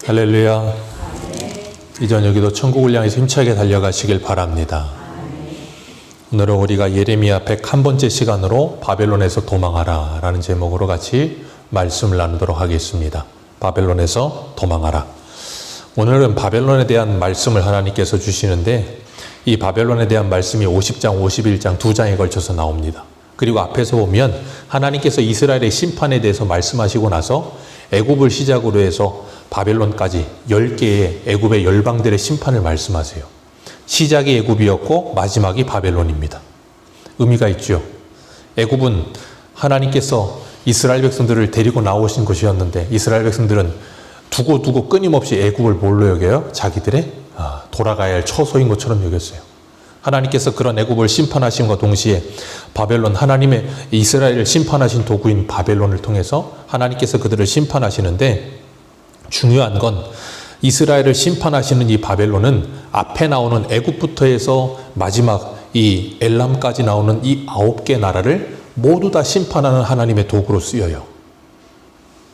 할렐루야. 이 저녁에도 천국을 향해서 힘차게 달려가시길 바랍니다. 오늘은 우리가 예레미야 101번째 시간으로 바벨론에서 도망하라 라는 제목으로 같이 말씀을 나누도록 하겠습니다. 바벨론에서 도망하라. 오늘은 바벨론에 대한 말씀을 하나님께서 주시는데 이 바벨론에 대한 말씀이 50장, 51장 두 장에 걸쳐서 나옵니다. 그리고 앞에서 보면 하나님께서 이스라엘의 심판에 대해서 말씀하시고 나서 애굽을 시작으로 해서 바벨론까지 10개의 애굽의 열방들의 심판을 말씀하세요. 시작이 애굽이었고 마지막이 바벨론입니다. 의미가 있죠. 애굽은 하나님께서 이스라엘 백성들을 데리고 나오신 곳이었는데 이스라엘 백성들은 두고 끊임없이 애굽을 뭘로 여겨요? 자기들의 돌아가야 할 처소인 것처럼 여겼어요. 하나님께서 그런 애굽을 심판하심과 동시에 바벨론, 하나님의 이스라엘을 심판하신 도구인 바벨론을 통해서 하나님께서 그들을 심판하시는데 중요한 건 이스라엘을 심판하시는 이 바벨론은 앞에 나오는 애굽부터 해서 마지막 이 엘람까지 나오는 이 9개 나라를 모두 다 심판하는 하나님의 도구로 쓰여요.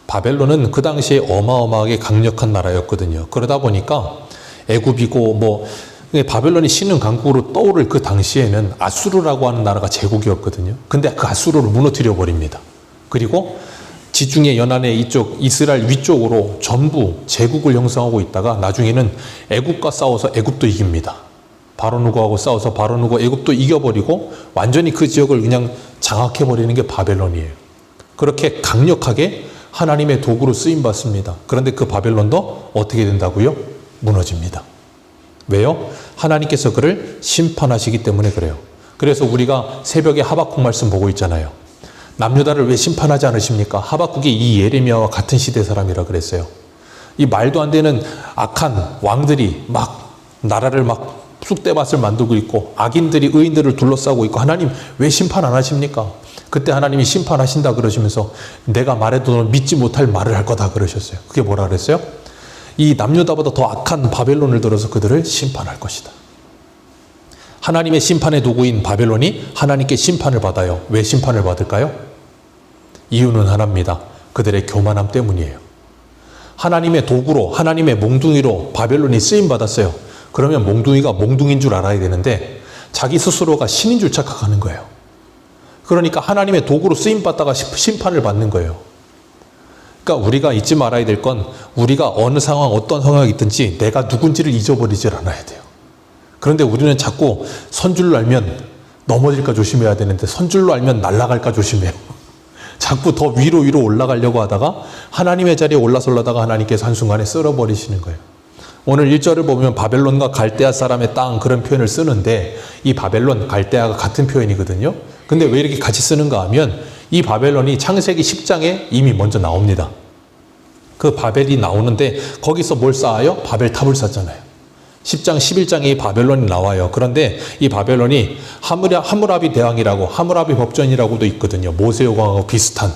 바벨론은 그 당시에 어마어마하게 강력한 나라였거든요. 그러다 보니까 애굽이고 바벨론이 신흥 강국으로 떠오를 그 당시에는 아수르라고 하는 나라가 제국이었거든요. 근데 그 아수르를 무너뜨려 버립니다. 그리고 지중해 연안의 이쪽 이스라엘 위쪽으로 전부 제국을 형성하고 있다가 나중에는 애굽과 싸워서 애굽도 이깁니다. 바로누고하고 싸워서 바로누고 애굽도 이겨버리고 완전히 그 지역을 그냥 장악해버리는 게 바벨론이에요. 그렇게 강력하게 하나님의 도구로 쓰임받습니다. 그런데 그 바벨론도 어떻게 된다고요? 무너집니다. 왜요? 하나님께서 그를 심판하시기 때문에 그래요. 그래서 우리가 새벽에 하박국 말씀 보고 있잖아요. 남유다를 왜 심판하지 않으십니까? 하박국이 이 예레미야와 같은 시대 사람이라 그랬어요. 이 말도 안 되는 악한 왕들이 막 나라를 막 쑥대밭을 만들고 있고 악인들이 의인들을 둘러싸고 있고 하나님 왜 심판 안 하십니까? 그때 하나님이 심판하신다 그러시면서 내가 말해도 너는 믿지 못할 말을 할 거다 그러셨어요. 그게 뭐라 그랬어요? 이 남유다보다 더 악한 바벨론을 들어서 그들을 심판할 것이다. 하나님의 심판의 도구인 바벨론이 하나님께 심판을 받아요. 왜 심판을 받을까요? 이유는 하나입니다. 그들의 교만함 때문이에요. 하나님의 도구로, 하나님의 몽둥이로 바벨론이 쓰임받았어요. 그러면 몽둥이가 몽둥이인 줄 알아야 되는데 자기 스스로가 신인 줄 착각하는 거예요. 그러니까 하나님의 도구로 쓰임받다가 심판을 받는 거예요. 그러니까 우리가 잊지 말아야 될 건 우리가 어느 상황, 어떤 상황이 있든지 내가 누군지를 잊어버리질 않아야 돼요. 그런데 우리는 자꾸 선줄로 알면 넘어질까 조심해야 되는데 선줄로 알면 날아갈까 조심해요. 자꾸 더 위로 올라가려고 하다가 하나님의 자리에 올라서려다가 하나님께서 한순간에 쓸어버리시는 거예요. 오늘 1절을 보면 바벨론과 갈대아 사람의 땅 그런 표현을 쓰는데 이 바벨론, 갈대아가 같은 표현이거든요. 근데 왜 이렇게 같이 쓰는가 하면 이 바벨론이 창세기 10장에 이미 먼저 나옵니다. 그 바벨이 나오는데 거기서 뭘 쌓아요? 바벨탑을 쌓잖아요. 10장, 11장에 이 바벨론이 나와요. 그런데 이 바벨론이 하무라비 대왕이라고 하무라비 법전이라고도 있거든요. 모세여왕하고 비슷한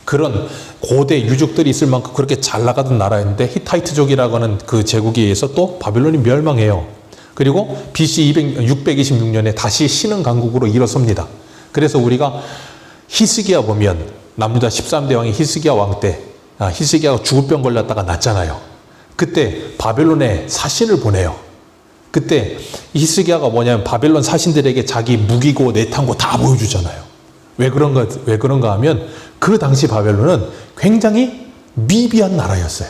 그런 고대 유족들이 있을 만큼 그렇게 잘 나가던 나라였는데 히타이트족이라고 하는 그 제국에 의해서 또 바벨론이 멸망해요. 그리고 BC 626년에 다시 신흥 강국으로 일어섭니다. 그래서 우리가 히스기야 보면 남유다 13대 왕이 히스기야 왕 때 히스기야가 죽을 병 걸렸다가 낫잖아요. 그때 바벨론에 사신을 보내요. 그때 히스기야가 뭐냐면 바벨론 사신들에게 자기 무기고 내탄고 다 보여주잖아요. 왜 그런가 하면 그 당시 바벨론은 굉장히 미비한 나라였어요.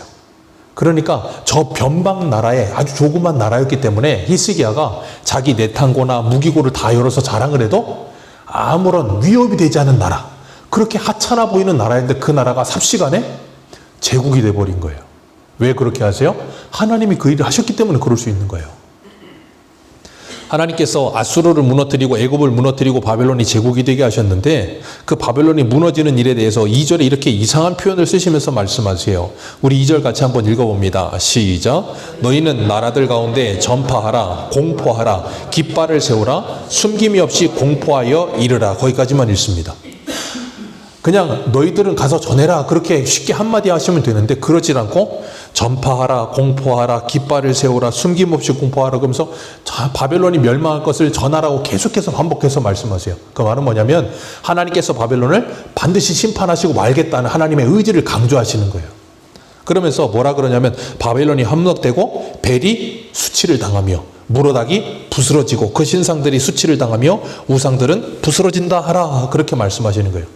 그러니까 저 변방 나라에 아주 조그만 나라였기 때문에 히스기야가 자기 내탄고나 무기고를 다 열어서 자랑을 해도 아무런 위협이 되지 않은 나라, 그렇게 하찮아 보이는 나라인데 그 나라가 삽시간에 제국이 돼버린 거예요. 왜 그렇게 하세요? 하나님이 그 일을 하셨기 때문에 그럴 수 있는 거예요. 하나님께서 아수르를 무너뜨리고 애굽을 무너뜨리고 바벨론이 제국이 되게 하셨는데 그 바벨론이 무너지는 일에 대해서 2절에 이렇게 이상한 표현을 쓰시면서 말씀하세요. 우리 2절 같이 한번 읽어봅니다. 시작. 너희는 나라들 가운데 전파하라, 공포하라, 깃발을 세우라, 숨김이 없이 공포하여 이르라. 거기까지만 읽습니다. 그냥 너희들은 가서 전해라 그렇게 쉽게 한마디 하시면 되는데 그러질 않고 전파하라, 공포하라, 깃발을 세우라, 숨김없이 공포하라 그러면서 바벨론이 멸망할 것을 전하라고 계속해서 반복해서 말씀하세요. 그 말은 뭐냐면 하나님께서 바벨론을 반드시 심판하시고 말겠다는 하나님의 의지를 강조하시는 거예요. 그러면서 뭐라 그러냐면 바벨론이 함락되고 벨이 수치를 당하며 무로닥이 부스러지고 그 신상들이 수치를 당하며 우상들은 부스러진다 하라. 그렇게 말씀하시는 거예요.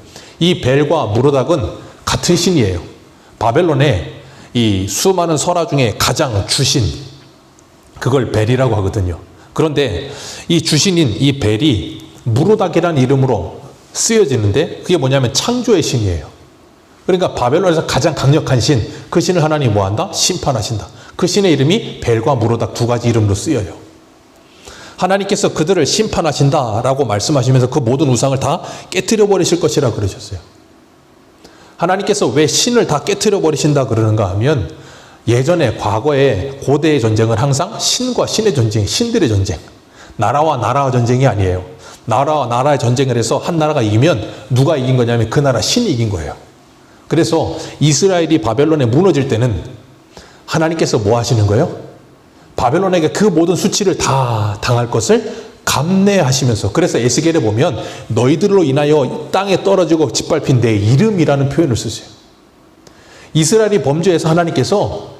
이 벨과 무로닥은 같은 신이에요. 바벨론의 이 수많은 설화 중에 가장 주신, 그걸 벨이라고 하거든요. 그런데 이 주신인 이 벨이 무로닥이라는 이름으로 쓰여지는데 그게 뭐냐면 창조의 신이에요. 그러니까 바벨론에서 가장 강력한 신, 그 신을 하나님이 뭐한다? 심판하신다. 그 신의 이름이 벨과 무로닥 두 가지 이름으로 쓰여요. 하나님께서 그들을 심판하신다라고 말씀하시면서 그 모든 우상을 다 깨트려 버리실 것이라 그러셨어요. 하나님께서 왜 신을 다 깨트려 버리신다 그러는가 하면, 예전에 과거에 고대의 전쟁은 항상 신과 신의 전쟁, 신들의 전쟁, 나라와 나라와 전쟁이 아니에요. 나라와 나라의 전쟁을 해서 한 나라가 이기면 누가 이긴 거냐면 그 나라 신이 이긴 거예요. 그래서 이스라엘이 바벨론에 무너질 때는 하나님께서 뭐 하시는 거예요? 바벨론에게 그 모든 수치를 다 당할 것을 감내하시면서, 그래서 에스겔에 보면 너희들로 인하여 땅에 떨어지고 짓밟힌 내 이름이라는 표현을 쓰세요. 이스라엘이 범죄해서 하나님께서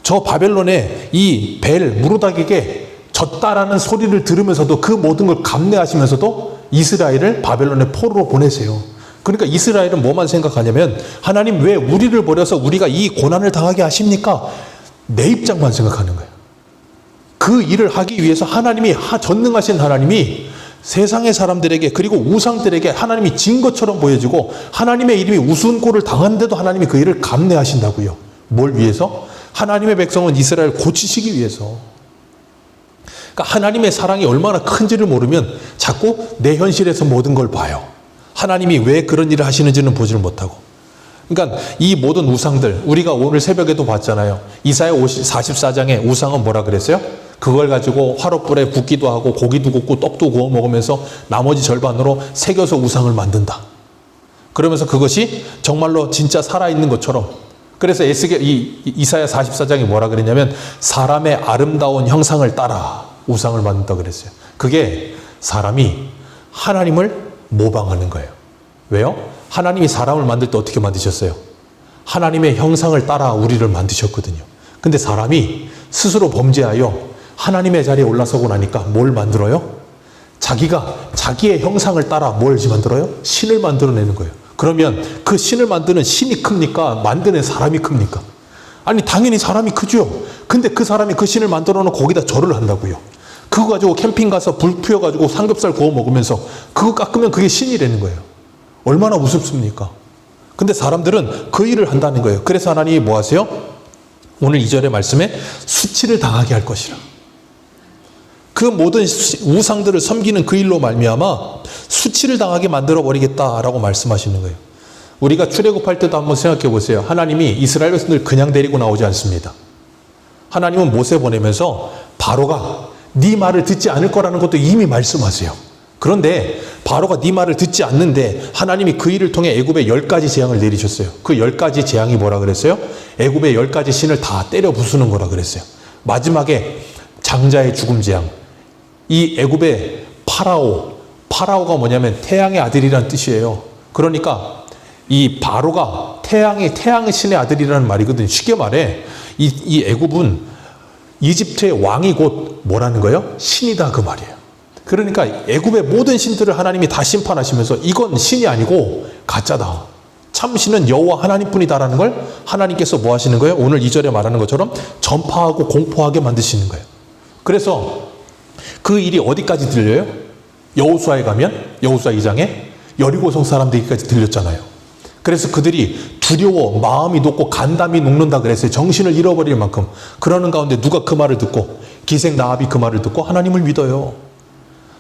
저 바벨론의 이 벨, 무로닥에게 졌다라는 소리를 들으면서도 그 모든 걸 감내하시면서도 이스라엘을 바벨론의 포로로 보내세요. 그러니까 이스라엘은 뭐만 생각하냐면, 하나님 왜 우리를 버려서 우리가 이 고난을 당하게 하십니까? 내 입장만 생각하는 거예요. 그 일을 하기 위해서 하나님이, 전능하신 하나님이 세상의 사람들에게, 그리고 우상들에게 하나님이 진 것처럼 보여지고 하나님의 이름이 우스운 꼴을 당하는데도 하나님이 그 일을 감내하신다고요. 뭘 위해서? 하나님의 백성은 이스라엘을 고치시기 위해서. 그러니까 하나님의 사랑이 얼마나 큰지를 모르면 자꾸 내 현실에서 모든 걸 봐요. 하나님이 왜 그런 일을 하시는지는 보지를 못하고. 그러니까 이 모든 우상들, 우리가 오늘 새벽에도 봤잖아요. 이사야 44장에 우상은 뭐라 그랬어요? 그걸 가지고 화롯불에 굽기도 하고 고기도 굽고 떡도 구워 먹으면서 나머지 절반으로 새겨서 우상을 만든다. 그러면서 그것이 정말로 진짜 살아있는 것처럼. 그래서 이사야 44장이 뭐라 그랬냐면 사람의 아름다운 형상을 따라 우상을 만든다 그랬어요. 그게 사람이 하나님을 모방하는 거예요. 왜요? 하나님이 사람을 만들 때 어떻게 만드셨어요? 하나님의 형상을 따라 우리를 만드셨거든요. 근데 사람이 스스로 범죄하여 하나님의 자리에 올라서고 나니까 뭘 만들어요? 자기가 자기의 형상을 따라 뭘 만들어요? 신을 만들어내는 거예요. 그러면 그 신을 만드는 신이 큽니까? 만드는 사람이 큽니까? 아니 당연히 사람이 크죠. 근데 그 사람이 그 신을 만들어 놓고 거기다 절을 한다고요. 그거 가지고 캠핑 가서 불 피워가지고 삼겹살 구워 먹으면서 그거 깎으면 그게 신이라는 거예요. 얼마나 우습습니까? 근데 사람들은 그 일을 한다는 거예요. 그래서 하나님이 뭐 하세요? 오늘 2절의 말씀에 수치를 당하게 할 것이라. 그 모든 우상들을 섬기는 그 일로 말미암아 수치를 당하게 만들어 버리겠다라고 말씀하시는 거예요. 우리가 출애굽할 때도 한번 생각해 보세요. 하나님이 이스라엘 백성들 그냥 데리고 나오지 않습니다. 하나님은 모세 보내면서 바로가 네 말을 듣지 않을 거라는 것도 이미 말씀하세요. 그런데 바로가 네 말을 듣지 않는데 하나님이 그 일을 통해 애굽에 10가지 재앙을 내리셨어요. 그 10가지 재앙이 뭐라 그랬어요? 애굽의 10가지 신을 다 때려 부수는 거라 그랬어요. 마지막에 장자의 죽음 재앙. 이 애굽의 파라오가 뭐냐면 태양의 아들이라는 뜻이에요. 그러니까 이 바로가 태양의 신의 아들이라는 말이거든요. 쉽게 말해 이 애굽은 이집트의 왕이 곧 뭐라는 거예요? 신이다 그 말이에요. 그러니까 애굽의 모든 신들을 하나님이 다 심판하시면서 이건 신이 아니고 가짜다. 참 신은 여호와 하나님뿐이다라는 걸 하나님께서 뭐 하시는 거예요? 오늘 2절에 말하는 것처럼 전파하고 공포하게 만드시는 거예요. 그래서 그 일이 어디까지 들려요? 여호수아에 가면 여호수아 2장에 여리고성 사람들에게까지 들렸잖아요. 그래서 그들이 두려워 마음이 높고 간담이 녹는다 그랬어요. 정신을 잃어버릴 만큼. 그러는 가운데 누가 그 말을 듣고 기생 라합이 그 말을 듣고 하나님을 믿어요.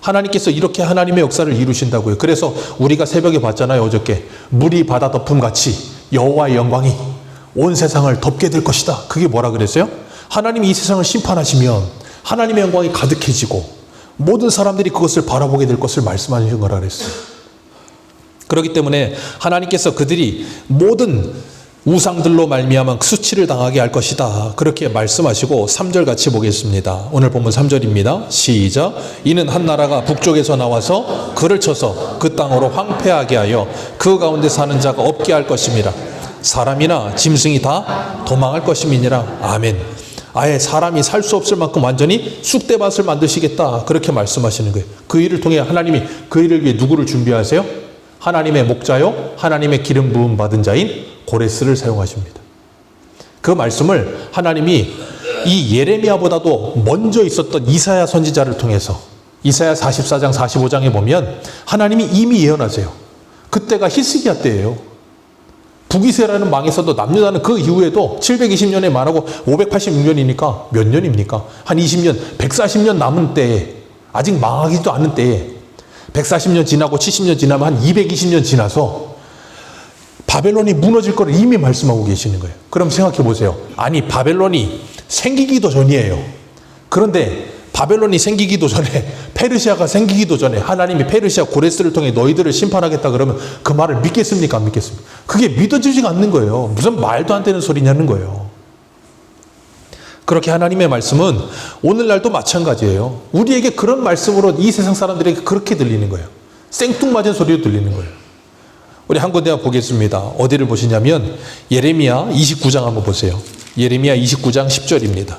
하나님께서 이렇게 하나님의 역사를 이루신다고요. 그래서 우리가 새벽에 봤잖아요. 어저께 물이 바다 덮음 같이 여호와의 영광이 온 세상을 덮게 될 것이다. 그게 뭐라 그랬어요? 하나님이 이 세상을 심판하시면 하나님의 영광이 가득해지고 모든 사람들이 그것을 바라보게 될 것을 말씀하신 거라 그랬어요. 그렇기 때문에 하나님께서 그들이 모든 우상들로 말미암아 수치를 당하게 할 것이다. 그렇게 말씀하시고 3절 같이 보겠습니다. 오늘 본문 3절입니다. 시작. 이는 한 나라가 북쪽에서 나와서 그를 쳐서 그 땅으로 황폐하게 하여 그 가운데 사는 자가 없게 할 것입니다. 사람이나 짐승이 다 도망할 것임이니라. 아멘. 아예 사람이 살 수 없을 만큼 완전히 쑥대밭을 만드시겠다, 그렇게 말씀하시는 거예요. 그 일을 통해 하나님이 그 일을 위해 누구를 준비하세요? 하나님의 목자요 하나님의 기름 부음 받은 자인 고레스를 사용하십니다. 그 말씀을 하나님이 이 예레미야보다도 먼저 있었던 이사야 선지자를 통해서 이사야 44장 45장에 보면 하나님이 이미 예언하세요. 그때가 히스기야 때예요. 북이스라엘은 망해서도 남유다는 그 이후에도 720년에 말하고 586년이니까 몇 년입니까? 한 20년, 140년 남은 때에, 아직 망하기도 않은 때에 140년 지나고 70년 지나면 한 220년 지나서 바벨론이 무너질 거를 이미 말씀하고 계시는 거예요. 그럼 생각해 보세요. 아니, 바벨론이 생기기도 전이에요. 그런데 바벨론이 생기기도 전에, 페르시아가 생기기도 전에 하나님이 페르시아 고레스를 통해 너희들을 심판하겠다 그러면 그 말을 믿겠습니까? 안 믿겠습니까? 그게 믿어지지가 않는 거예요. 무슨 말도 안 되는 소리냐는 거예요. 그렇게 하나님의 말씀은 오늘날도 마찬가지예요. 우리에게 그런 말씀으로 이 세상 사람들에게 그렇게 들리는 거예요. 생뚱맞은 소리로 들리는 거예요. 우리 한 군데 보겠습니다. 어디를 보시냐면 예레미야 29장 한번 보세요. 예레미야 29장 10절입니다.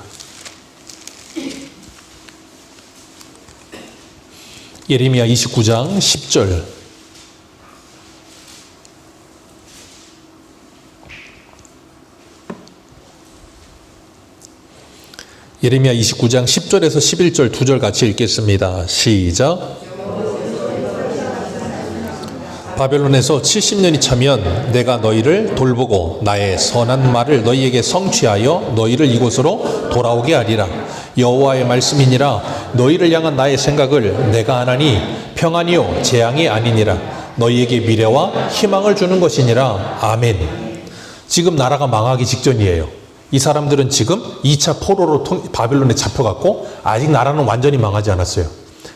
예레미야 29장 10절. 예레미야 29장 10절에서 11절 두 절 같이 읽겠습니다. 시작. 바벨론에서 70년이 차면 내가 너희를 돌보고 나의 선한 말을 너희에게 성취하여 너희를 이곳으로 돌아오게 하리라. 여호와의 말씀이니라. 너희를 향한 나의 생각을 내가 하나니 평안이요 재앙이 아니니라. 너희에게 미래와 희망을 주는 것이니라. 아멘. 지금 나라가 망하기 직전이에요. 이 사람들은 지금 2차 포로로 바벨론에 잡혀갔고 아직 나라는 완전히 망하지 않았어요.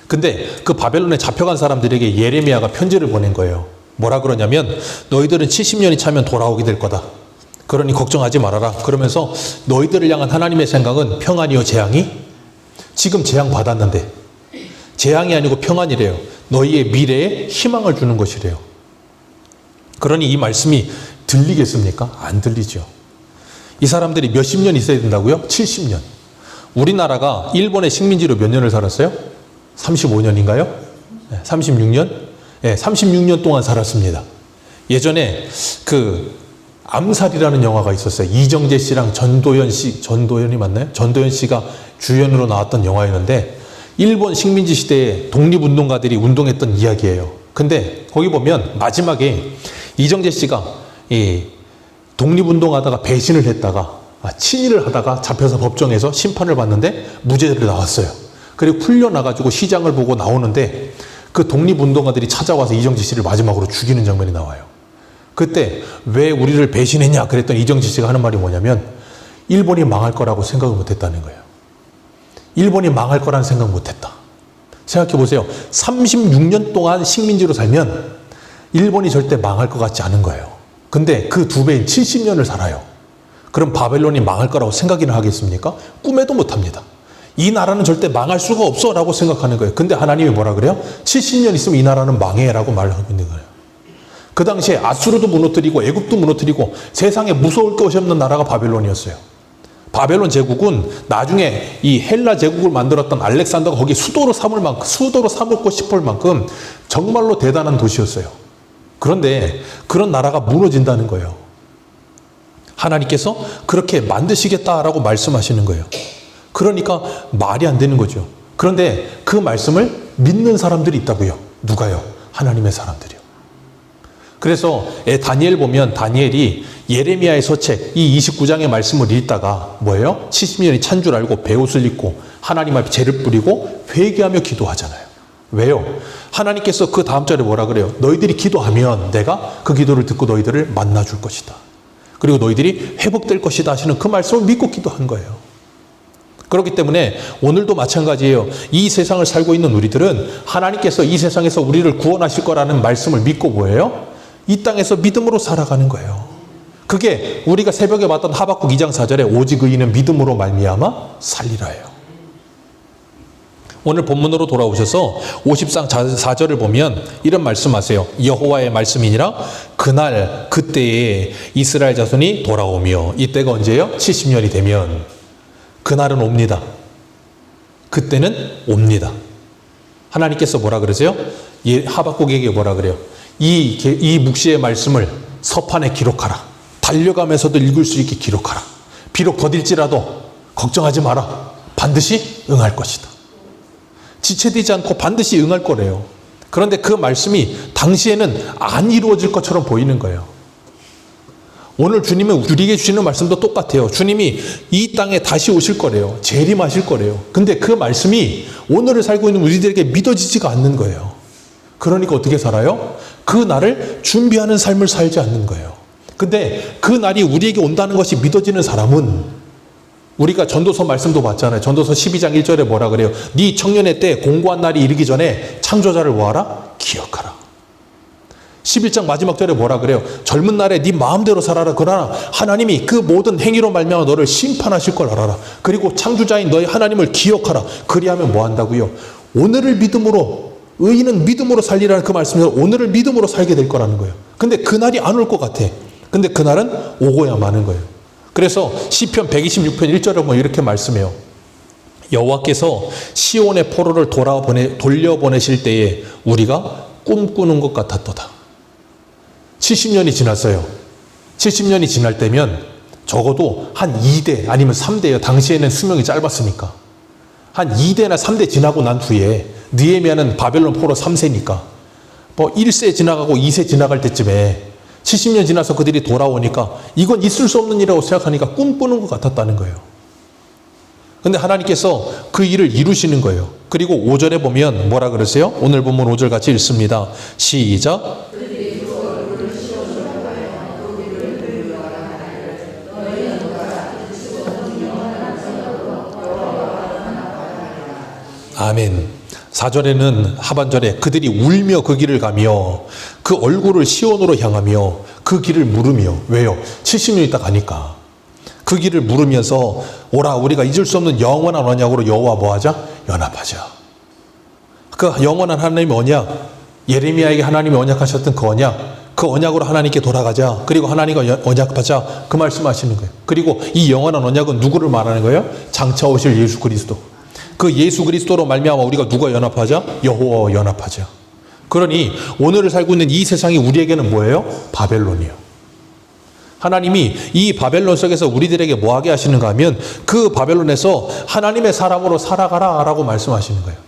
근데 그 바벨론에 잡혀간 사람들에게 예레미야가 편지를 보낸 거예요. 뭐라 그러냐면 너희들은 70년이 차면 돌아오게 될 거다. 그러니 걱정하지 말아라. 그러면서 너희들을 향한 하나님의 생각은 평안이요 재앙이? 지금 재앙 받았는데 재앙이 아니고 평안이래요. 너희의 미래에 희망을 주는 것이래요. 그러니 이 말씀이 들리겠습니까? 안 들리죠. 이 사람들이 몇십 년 있어야 된다고요? 70년. 우리나라가 일본의 식민지로 몇 년을 살았어요? 35년인가요? 36년? 네, 36년 동안 살았습니다. 예전에 그 암살이라는 영화가 있었어요. 이정재 씨랑 전도연이 맞나요? 전도연 씨가 주연으로 나왔던 영화였는데 일본 식민지 시대에 독립운동가들이 운동했던 이야기예요. 근데 거기 보면 마지막에 이정재 씨가 이 독립운동하다가 배신을 했다가 친일을 하다가 잡혀서 법정에서 심판을 받는데 무죄를 나왔어요. 그리고 풀려나가지고 시장을 보고 나오는데 그 독립운동가들이 찾아와서 이정재 씨를 마지막으로 죽이는 장면이 나와요. 그때 왜 우리를 배신했냐 그랬더니 이정재 씨가 하는 말이 뭐냐면 일본이 망할 거라고 생각을 못했다는 거예요. 일본이 망할 거라는 생각 못했다. 생각해 보세요. 36년 동안 식민지로 살면 일본이 절대 망할 것 같지 않은 거예요. 근데 그 두 배인 70년을 살아요. 그럼 바벨론이 망할 거라고 생각이나 하겠습니까? 꿈에도 못합니다. 이 나라는 절대 망할 수가 없어 라고 생각하는 거예요. 근데 하나님이 뭐라 그래요? 70년 있으면 이 나라는 망해 라고 말하고 있는 거예요. 그 당시에 아수르도 무너뜨리고 애굽도 무너뜨리고 세상에 무서울 것이 없는 나라가 바벨론이었어요. 바벨론 제국은 나중에 이 헬라 제국을 만들었던 알렉산더가 거기 수도로 삼고 싶을 만큼 정말로 대단한 도시였어요. 그런데 그런 나라가 무너진다는 거예요. 하나님께서 그렇게 만드시겠다라고 말씀하시는 거예요. 그러니까 말이 안 되는 거죠. 그런데 그 말씀을 믿는 사람들이 있다고요. 누가요? 하나님의 사람들이요. 그래서 다니엘 보면 다니엘이 예레미야의 서책 이 29장의 말씀을 읽다가 뭐예요? 70년이 찬 줄 알고 베옷을 입고 하나님 앞에 재를 뿌리고 회개하며 기도하잖아요. 왜요? 하나님께서 그 다음 절에 뭐라 그래요? 너희들이 기도하면 내가 그 기도를 듣고 너희들을 만나줄 것이다. 그리고 너희들이 회복될 것이다 하시는 그 말씀을 믿고 기도한 거예요. 그렇기 때문에 오늘도 마찬가지예요. 이 세상을 살고 있는 우리들은 하나님께서 이 세상에서 우리를 구원하실 거라는 말씀을 믿고 뭐예요? 이 땅에서 믿음으로 살아가는 거예요. 그게 우리가 새벽에 봤던 하박국 2장 4절에 오직 의인은 믿음으로 말미암아 살리라예요. 오늘 본문으로 돌아오셔서 54절을 보면 이런 말씀하세요. 여호와의 말씀이니라 그날 그때에 이스라엘 자손이 돌아오며, 이때가 언제예요? 70년이 되면. 그날은 옵니다. 그때는 옵니다. 하나님께서 뭐라 그러세요? 하박국에게 뭐라 그래요? 이 묵시의 말씀을 서판에 기록하라. 달려가면서도 읽을 수 있게 기록하라. 비록 더딜지라도 걱정하지 마라. 반드시 응할 것이다. 지체되지 않고 반드시 응할 거래요. 그런데 그 말씀이 당시에는 안 이루어질 것처럼 보이는 거예요. 오늘 주님은 우리에게 주시는 말씀도 똑같아요. 주님이 이 땅에 다시 오실 거래요. 재림하실 거래요. 근데 그 말씀이 오늘을 살고 있는 우리들에게 믿어지지가 않는 거예요. 그러니까 어떻게 살아요? 그 날을 준비하는 삶을 살지 않는 거예요. 근데 그 날이 우리에게 온다는 것이 믿어지는 사람은, 우리가 전도서 말씀도 봤잖아요. 전도서 12장 1절에 뭐라 그래요? 네 청년의 때 공고한 날이 이르기 전에 창조자를 뭐하라? 기억하라. 11장 마지막 절에 뭐라 그래요? 젊은 날에 네 마음대로 살아라. 그러나 하나님이 그 모든 행위로 말미암아 너를 심판하실 걸 알아라. 그리고 창조자인 너희 하나님을 기억하라. 그리하면 뭐 한다고요? 오늘을 믿음으로, 의인은 믿음으로 살리라는 그 말씀에서 오늘을 믿음으로 살게 될 거라는 거예요. 근데 그날이 안 올 것 같아. 근데 그날은 오고야 마는 거예요. 그래서 시편 126편 1절에 보면 이렇게 말씀해요. 여호와께서 시온의 포로를 돌려보내실 때에 우리가 꿈꾸는 것 같았도다. 70년이 지났어요. 70년이 지날 때면 적어도 한 2대 아니면 3대예요. 당시에는 수명이 짧았으니까. 한 2대나 3대 지나고 난 후에, 느헤미야는 바벨론 포로 3세니까 뭐 1세 지나가고 2세 지나갈 때쯤에 70년 지나서 그들이 돌아오니까 이건 있을 수 없는 일이라고 생각하니까 꿈꾸는 것 같았다는 거예요. 근데 하나님께서 그 일을 이루시는 거예요. 그리고 5절에 보면 뭐라 그러세요? 오늘 본문 5절 같이 읽습니다. 시작. 아멘. 4절에는 하반절에 그들이 울며 그 길을 가며 그 얼굴을 시온으로 향하며 그 길을 물으며. 왜요? 70년 있다 가니까 그 길을 물으면서 오라 우리가 잊을 수 없는 영원한 언약으로 여호와 뭐하자? 연합하자. 그 영원한 하나님의 언약, 예레미야에게 하나님이 언약하셨던 그 언약, 그 언약으로 하나님께 돌아가자. 그리고 하나님과 언약하자. 그 말씀하시는 거예요. 그리고 이 영원한 언약은 누구를 말하는 거예요? 장차 오실 예수 그리스도. 그 예수 그리스도로 말미암아 우리가 누가 연합하자? 여호와와 연합하자. 그러니 오늘을 살고 있는 이 세상이 우리에게는 뭐예요? 바벨론이요. 하나님이 이 바벨론 속에서 우리들에게 뭐하게 하시는가 하면 그 바벨론에서 하나님의 사람으로 살아가라 라고 말씀하시는 거예요.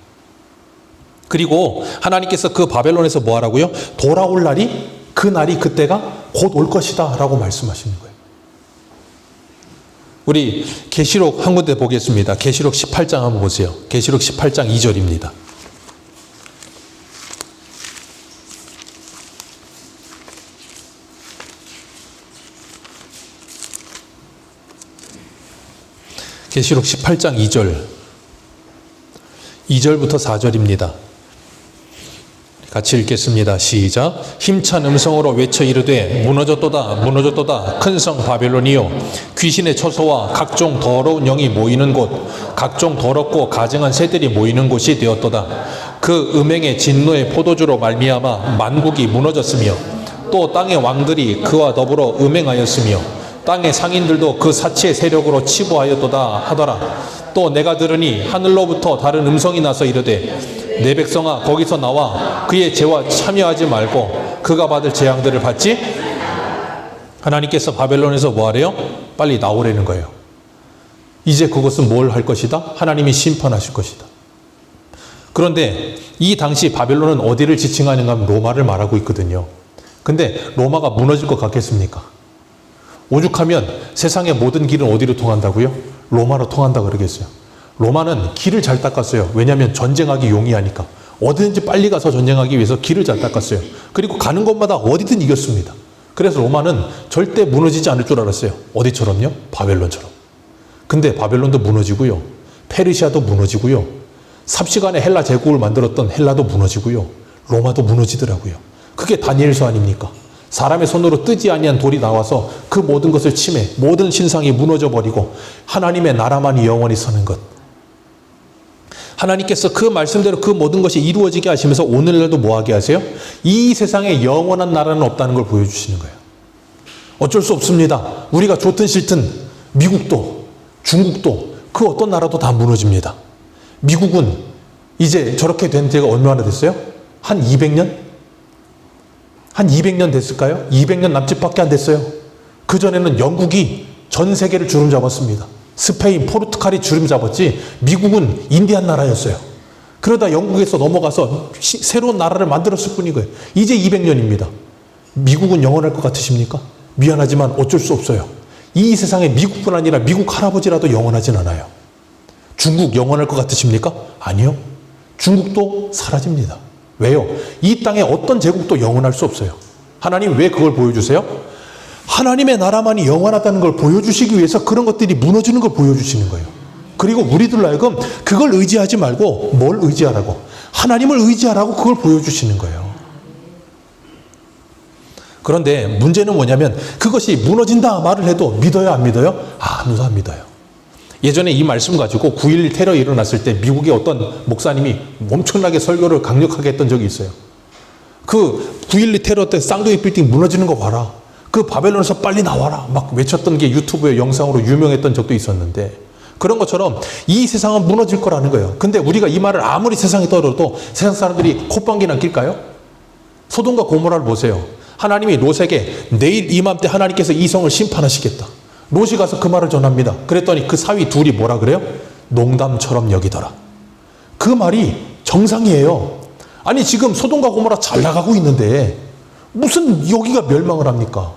그리고 하나님께서 그 바벨론에서 뭐하라고요? 돌아올 날이, 그 날이, 그때가 곧 올 것이다 라고 말씀하시는 거예요. 우리 계시록 한 군데 보겠습니다. 계시록 18장 한번 보세요. 계시록 18장 2절입니다. 계시록 18장 2절. 2절부터 4절입니다. 같이 읽겠습니다. 시작. 힘찬 음성으로 외쳐 이르되 무너졌도다 무너졌도다 큰 성 바벨론이요 귀신의 처소와 각종 더러운 영이 모이는 곳 각종 더럽고 가증한 새들이 모이는 곳이 되었도다. 그 음행의 진노의 포도주로 말미암아 만국이 무너졌으며 또 땅의 왕들이 그와 더불어 음행하였으며 땅의 상인들도 그 사치의 세력으로 치부하였도다 하더라. 또 내가 들으니 하늘로부터 다른 음성이 나서 이르되 내 백성아 거기서 나와 그의 죄와 참여하지 말고 그가 받을 재앙들을 받지. 하나님께서 바벨론에서 뭐하래요? 빨리 나오라는 거예요. 이제 그것은 뭘 할 것이다? 하나님이 심판하실 것이다. 그런데 이 당시 바벨론은 어디를 지칭하는가 하면 로마를 말하고 있거든요. 근데 로마가 무너질 것 같겠습니까? 오죽하면 세상의 모든 길은 어디로 통한다고요? 로마로 통한다 그러겠어요. 로마는 길을 잘 닦았어요. 왜냐하면 전쟁하기 용이하니까. 어디든지 빨리 가서 전쟁하기 위해서 길을 잘 닦았어요. 그리고 가는 곳마다 어디든 이겼습니다. 그래서 로마는 절대 무너지지 않을 줄 알았어요. 어디처럼요? 바벨론처럼. 근데 바벨론도 무너지고요. 페르시아도 무너지고요. 삽시간에 헬라 제국을 만들었던 헬라도 무너지고요. 로마도 무너지더라고요. 그게 다니엘서 아닙니까? 사람의 손으로 뜨지 아니한 돌이 나와서 그 모든 것을 침해, 모든 신상이 무너져 버리고 하나님의 나라만이 영원히 서는 것. 하나님께서 그 말씀대로 그 모든 것이 이루어지게 하시면서 오늘날도 뭐하게 하세요? 이 세상에 영원한 나라는 없다는 걸 보여주시는 거예요. 어쩔 수 없습니다. 우리가 좋든 싫든 미국도 중국도 그 어떤 나라도 다 무너집니다. 미국은 이제 저렇게 된 지가 얼마나 됐어요? 한 200년? 한 200년 됐을까요? 200년 남짓밖에 안 됐어요. 그전에는 영국이 전 세계를 주름 잡았습니다. 스페인, 포르투갈이 주름 잡았지 미국은 인디안 나라였어요. 그러다 영국에서 넘어가서 새로운 나라를 만들었을 뿐이고요. 이제 200년입니다. 미국은 영원할 것 같으십니까? 미안하지만 어쩔 수 없어요. 이 세상에 미국뿐 아니라 미국 할아버지라도 영원하진 않아요. 중국 영원할 것 같으십니까? 아니요. 중국도 사라집니다. 왜요? 이 땅에 어떤 제국도 영원할 수 없어요. 하나님 왜 그걸 보여주세요? 하나님의 나라만이 영원하다는 걸 보여주시기 위해서 그런 것들이 무너지는 걸 보여주시는 거예요. 그리고 우리들로 하여금 그걸 의지하지 말고 뭘 의지하라고? 하나님을 의지하라고 그걸 보여주시는 거예요. 그런데 문제는 뭐냐면 그것이 무너진다 말을 해도 믿어요, 안 믿어요? 아무도 안 믿어요. 예전에 이 말씀 가지고 9.11 테러 일어났을 때 미국의 어떤 목사님이 엄청나게 설교를 강력하게 했던 적이 있어요. 그 9.12 테러 때 쌍둥이 빌딩 무너지는 거 봐라. 그 바벨론에서 빨리 나와라. 막 외쳤던 게 유튜브의 영상으로 유명했던 적도 있었는데 그런 것처럼 이 세상은 무너질 거라는 거예요. 근데 우리가 이 말을 아무리 세상에 떨어도 세상 사람들이 콧방귀나 낄까요? 소돔과 고모라를 보세요. 하나님이 롯에게 내일 이맘때 하나님께서 이 성을 심판하시겠다. 롯이 가서 그 말을 전합니다. 그랬더니 그 사위 둘이 뭐라 그래요? 농담처럼 여기더라. 그 말이 정상이에요. 아니 지금 소돔과 고모라 잘 나가고 있는데 무슨 여기가 멸망을 합니까?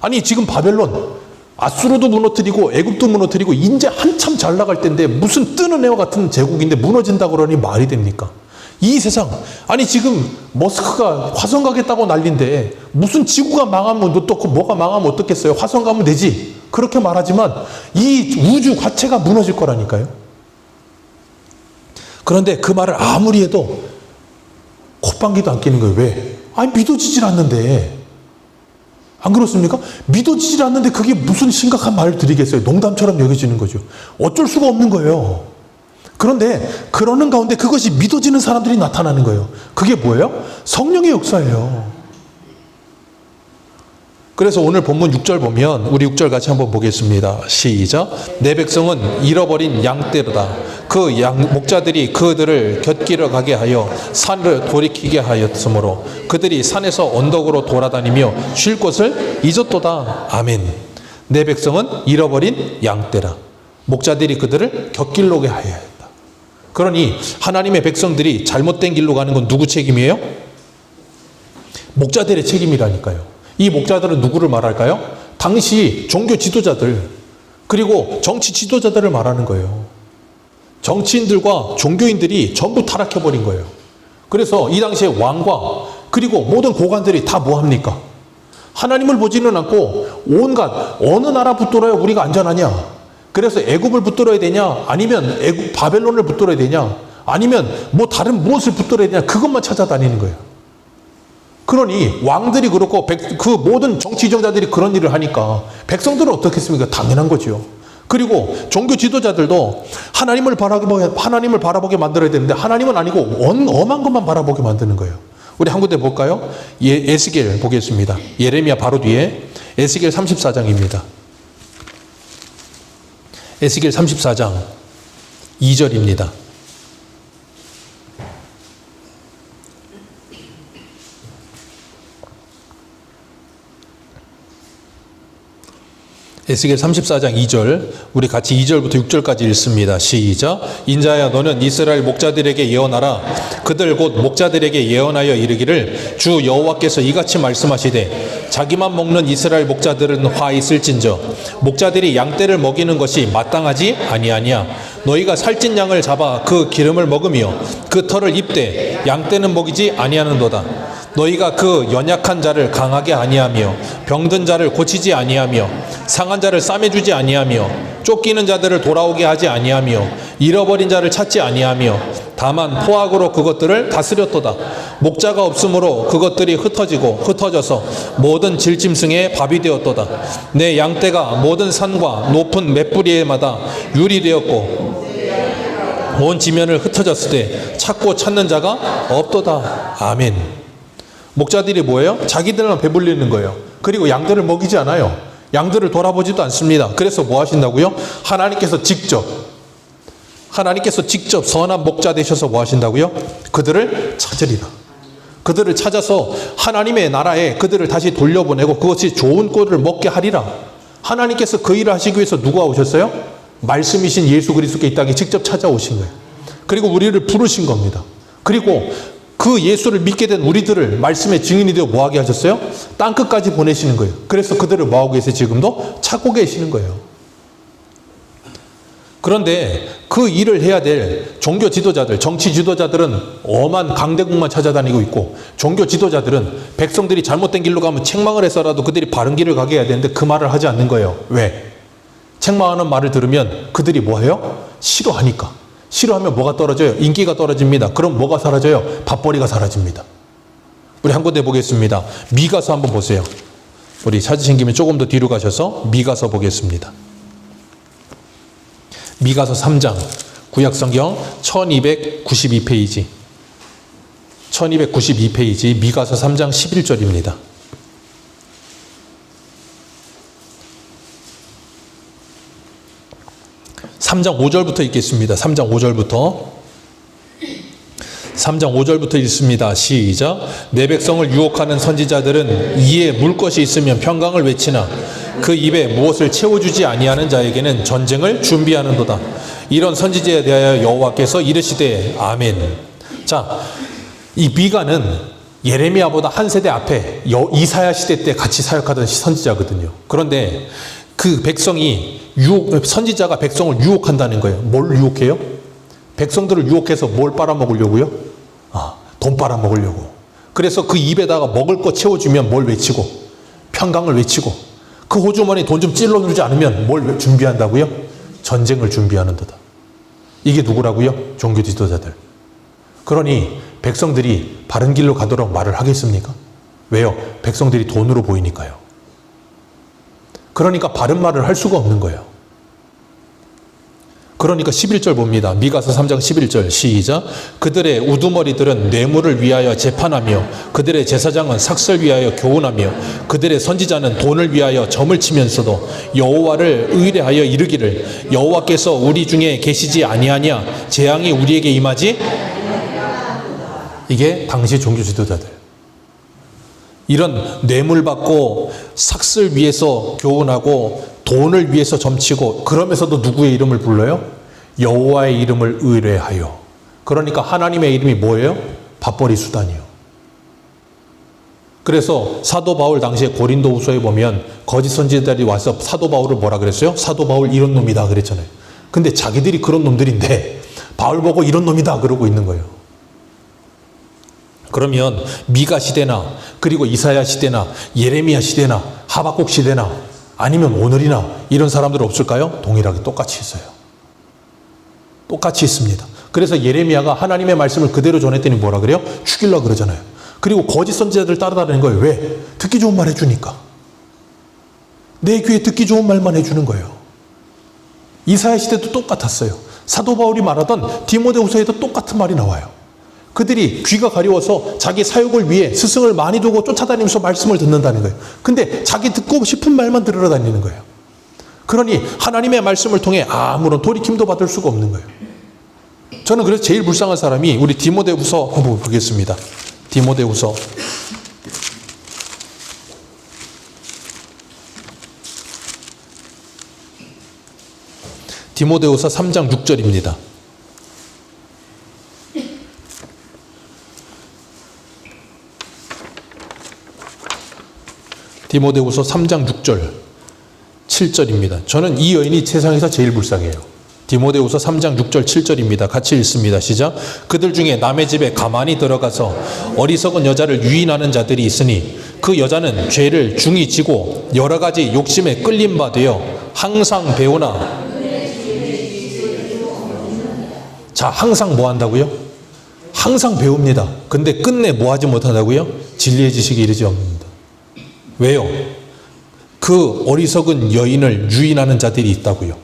아니 지금 바벨론 아수르도 무너뜨리고 애굽도 무너뜨리고 이제 한참 잘 나갈 때인데 무슨 뜨는 애와 같은 제국인데 무너진다고 그러니 말이 됩니까? 이 세상 아니 지금 머스크가 화성 가겠다고 난리인데 무슨 지구가 망하면 어떻고 뭐가 망하면 어떻겠어요? 화성 가면 되지. 그렇게 말하지만 이 우주 자체가 무너질 거라니까요. 그런데 그 말을 아무리 해도 콧방귀도 안 끼는 거예요. 왜? 아니 믿어지질 않는데. 안 그렇습니까? 믿어지질 않는데 그게 무슨 심각한 말을 드리겠어요. 농담처럼 여겨지는 거죠. 어쩔 수가 없는 거예요. 그런데 그러는 가운데 그것이 믿어지는 사람들이 나타나는 거예요. 그게 뭐예요? 성령의 역사예요. 그래서 오늘 본문 6절 보면 우리 6절 같이 한번 보겠습니다. 시작. 내 백성은 잃어버린 양떼로다. 그 목자들이 그들을 곁길을 가게 하여 산을 돌이키게 하였으므로 그들이 산에서 언덕으로 돌아다니며 쉴 곳을 잊었도다. 아멘. 내 백성은 잃어버린 양떼라. 목자들이 그들을 곁길로 가게 하여 했다. 그러니 하나님의 백성들이 잘못된 길로 가는 건 누구 책임이에요? 목자들의 책임이라니까요. 이 목자들은 누구를 말할까요? 당시 종교 지도자들 그리고 정치 지도자들을 말하는 거예요. 정치인들과 종교인들이 전부 타락해버린 거예요. 그래서 이 당시에 왕과 그리고 모든 고관들이 다 뭐합니까? 하나님을 보지는 않고 온갖 어느 나라 붙들어야 우리가 안전하냐? 그래서 애굽을 붙들어야 되냐? 아니면 바벨론을 붙들어야 되냐? 아니면 뭐 다른 무엇을 붙들어야 되냐? 그것만 찾아다니는 거예요. 그러니 왕들이 그렇고 그 모든 정치정자들이 그런 일을 하니까 백성들은 어떻겠습니까? 당연한 거죠. 그리고 종교 지도자들도 하나님을 바라보게 만들어야 되는데 하나님은 아니고 엄한 것만 바라보게 만드는 거예요. 우리 한 군데 볼까요? 에스겔 보겠습니다. 예레미야 바로 뒤에 에스겔 34장입니다. 에스겔 34장 2절입니다. 에스겔 34장 2절 우리 같이 2절부터 6절까지 읽습니다. 시작. 인자야 너는 이스라엘 목자들에게 예언하라. 그들 곧 목자들에게 예언하여 이르기를 주 여호와께서 이같이 말씀하시되 자기만 먹는 이스라엘 목자들은 화 있을진저 목자들이 양떼를 먹이는 것이 마땅하지 아니하냐. 너희가 살찐 양을 잡아 그 기름을 먹으며 그 털을 입되 양떼는 먹이지 아니하는도다. 너희가 그 연약한 자를 강하게 아니하며 병든 자를 고치지 아니하며 상한 자를 싸매주지 아니하며 쫓기는 자들을 돌아오게 하지 아니하며 잃어버린 자를 찾지 아니하며 다만 포악으로 그것들을 다스렸도다. 목자가 없으므로 그것들이 흩어져서 모든 질짐승의 밥이 되었도다. 내 양떼가 모든 산과 높은 맷뿌리에마다 율이 되었고 온 지면을 흩어졌을 때 찾고 찾는 자가 없도다. 아멘. 목자들이 뭐예요? 자기들만 배불리는 거예요. 그리고 양들을 먹이지 않아요. 양들을 돌아보지도 않습니다. 그래서 뭐 하신다고요? 하나님께서 직접 선한 목자 되셔서 뭐 하신다고요? 그들을 찾으리라. 그들을 찾아서 하나님의 나라에 그들을 다시 돌려보내고 그것이 좋은 꼴을 먹게 하리라. 하나님께서 그 일을 하시기 위해서 누가 오셨어요? 말씀이신 예수 그리스도께 이 땅에 직접 찾아오신 거예요. 그리고 우리를 부르신 겁니다. 그리고 그 예수를 믿게 된 우리들을 말씀의 증인이 되어 뭐하게 하셨어요? 땅끝까지 보내시는 거예요. 그래서 그들을 뭐하고 계세요? 지금도 찾고 계시는 거예요. 그런데 그 일을 해야 될 종교 지도자들, 정치 지도자들은 엄한 강대국만 찾아다니고 있고, 종교 지도자들은 백성들이 잘못된 길로 가면 책망을 해서라도 그들이 바른 길을 가게 해야 되는데 그 말을 하지 않는 거예요. 왜? 책망하는 말을 들으면 그들이 뭐해요? 싫어하니까. 싫어하면 뭐가 떨어져요? 인기가 떨어집니다. 그럼 뭐가 사라져요? 밥벌이가 사라집니다. 우리 한 군데 보겠습니다. 미가서 한번 보세요. 우리 찾으신 김에 조금 더 뒤로 가셔서 미가서 보겠습니다. 미가서 3장, 구약성경 1292페이지. 1292페이지, 미가서 3장 11절입니다. 3장 5절부터 읽겠습니다. 3장 5절부터 읽습니다. 시작. 내 백성을 유혹하는 선지자들은 이에 물 것이 있으면 평강을 외치나 그 입에 무엇을 채워주지 아니하는 자에게는 전쟁을 준비하는도다. 이런 선지자에 대하여 여호와께서 이르시되 아멘. 자, 이 미가는 예레미야보다 한 세대 앞에 이사야 시대 때 같이 사역하던 선지자거든요. 그런데 그 백성이 선지자가 백성을 유혹한다는 거예요. 뭘 유혹해요? 백성들을 유혹해서 뭘 빨아먹으려고요? 돈 빨아먹으려고. 그래서 그 입에다가 먹을 거 채워주면 뭘 외치고? 평강을 외치고. 그 호주머니 돈 좀 찔러주지 않으면 뭘 준비한다고요? 전쟁을 준비하는 거다. 이게 누구라고요? 종교 지도자들. 그러니 백성들이 바른 길로 가도록 말을 하겠습니까? 왜요? 백성들이 돈으로 보이니까요. 그러니까 바른 말을 할 수가 없는 거예요. 그러니까 11절 봅니다. 미가서 3장 11절 시작. 그들의 우두머리들은 뇌물을 위하여 재판하며 그들의 제사장은 삭설 위하여 교훈하며 그들의 선지자는 돈을 위하여 점을 치면서도 여호와를 의뢰하여 이르기를 여호와께서 우리 중에 계시지 아니하냐 재앙이 우리에게 임하지. 이게 당시 종교 지도자들. 이런 뇌물 받고 삭슬 위해서 교훈하고 돈을 위해서 점치고 그러면서도 누구의 이름을 불러요? 여호와의 이름을 의뢰하여. 그러니까 하나님의 이름이 뭐예요? 밥벌이 수단이요. 그래서 사도 바울 당시에 고린도후서에 보면 거짓 선지자들이 와서 사도 바울을 뭐라 그랬어요? 사도 바울 이런 놈이다 그랬잖아요. 근데 자기들이 그런 놈들인데 바울 보고 이런 놈이다 그러고 있는 거예요. 그러면 미가 시대나 그리고 이사야 시대나 예레미야 시대나 하박국 시대나 아니면 오늘이나 이런 사람들 없을까요? 동일하게 똑같이 있어요. 똑같이 있습니다. 그래서 예레미야가 하나님의 말씀을 그대로 전했더니 뭐라 그래요? 죽이려고 그러잖아요. 그리고 거짓 선지자들 따라다니는 거예요. 왜? 듣기 좋은 말 해주니까. 내 귀에 듣기 좋은 말만 해주는 거예요. 이사야 시대도 똑같았어요. 사도 바울이 말하던 디모데후서에도 똑같은 말이 나와요. 그들이 귀가 가려워서 자기 사역을 위해 스승을 많이 두고 쫓아다니면서 말씀을 듣는다는 거예요. 근데 자기 듣고 싶은 말만 들으러 다니는 거예요. 그러니 하나님의 말씀을 통해 아무런 돌이킴도 받을 수가 없는 거예요. 저는 그래서 제일 불쌍한 사람이 우리 디모데후서 한번 보겠습니다. 디모데후서 3장 6절입니다. 디모데후서 3장 6절 7절입니다. 저는 이 여인이 세상에서 제일 불쌍해요. 디모데후서 3장 6절 7절입니다. 같이 읽습니다. 시작. 그들 중에 남의 집에 가만히 들어가서 어리석은 여자를 유인하는 자들이 있으니 그 여자는 죄를 중히 지고 여러 가지 욕심에 끌린 바 되어 항상 배우나. 자, 항상 뭐 한다고요? 항상 배웁니다. 근데 끝내 뭐 하지 못한다고요? 진리의 지식에 이르지 않는다. 왜요? 그 어리석은 여인을 유인하는 자들이 있다고요.